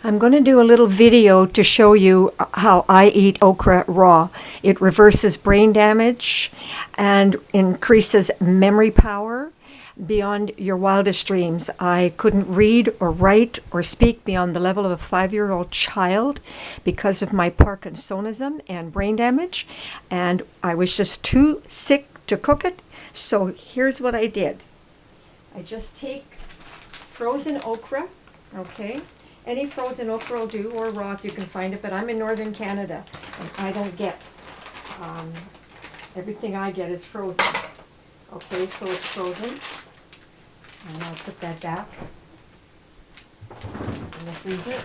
I'm going to do a little video to show you how I eat okra raw. It reverses brain damage and increases memory power beyond your wildest dreams. I couldn't read or write or speak beyond the level of a 5-year-old child because of my Parkinsonism and brain damage, and I was just too sick to cook it. So here's what I did. I just take frozen okra, okay? Any frozen okra will do, or raw if you can find it, but I'm in northern Canada, and I don't get, everything I get is frozen. Okay, so it's frozen, and I'll put that back in the freezer.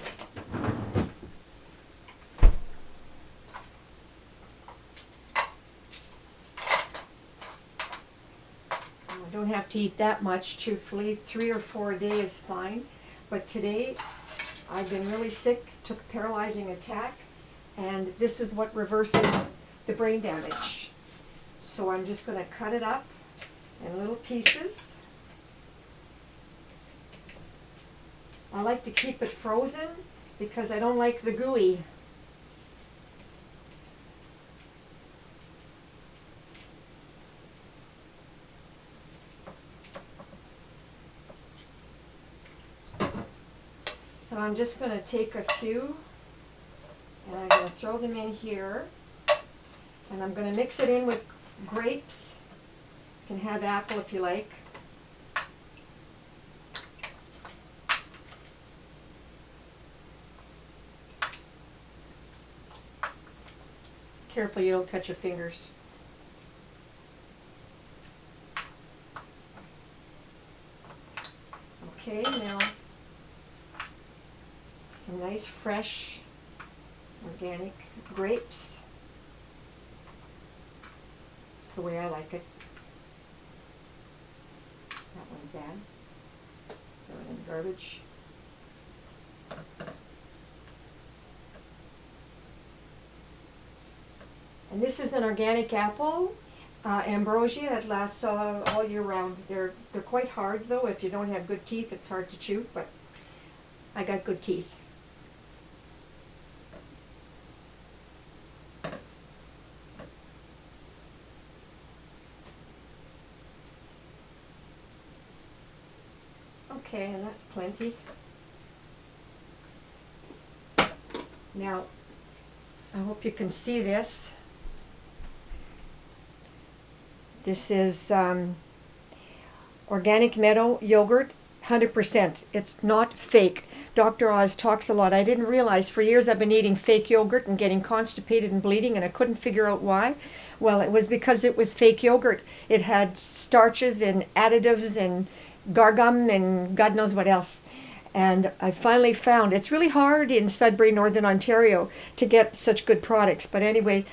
I don't have to eat that much, truthfully. 3 or 4 a day is fine, but today I've been really sick, took a paralyzing attack, and this is what reverses the brain damage. So I'm just going to cut it up in little pieces. I like to keep it frozen because I don't like the gooey. So I'm just going to take a few and I'm going to throw them in here, and I'm going to mix it in with grapes. You can have apple if you like. Careful you don't cut your fingers. Okay, now some nice fresh organic grapes. That's the way I like it. That one bad. Throw it in the garbage. And this is an organic apple, ambrosia, that lasts all year round. They're quite hard though. If you don't have good teeth, it's hard to chew, but I got good teeth. Okay, and that's plenty. Now, I hope you can see this. This is organic meadow yogurt, 100%. It's not fake. Dr. Oz talks a lot. I didn't realize for years I've been eating fake yogurt and getting constipated and bleeding, and I couldn't figure out why. Well, it was because it was fake yogurt. It had starches and additives and gargum and God knows what else. And I finally found it's really hard in Sudbury, Northern Ontario, to get such good products. But anyway,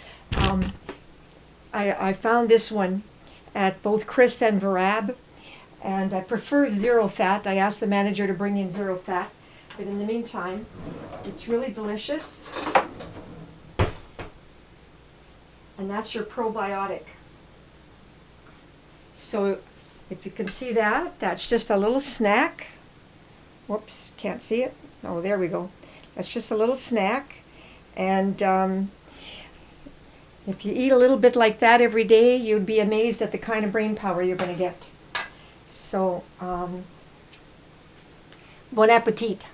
I found this one at both Chris and Verab, and I prefer zero fat. I asked the manager to bring in zero fat, but in the meantime, it's really delicious. And that's your probiotic. So if you can see that, that's just a little snack. Whoops, can't see it. Oh, there we go. That's just a little snack. And if you eat a little bit like that every day, you'd be amazed at the kind of brain power you're going to get. So, bon appetit.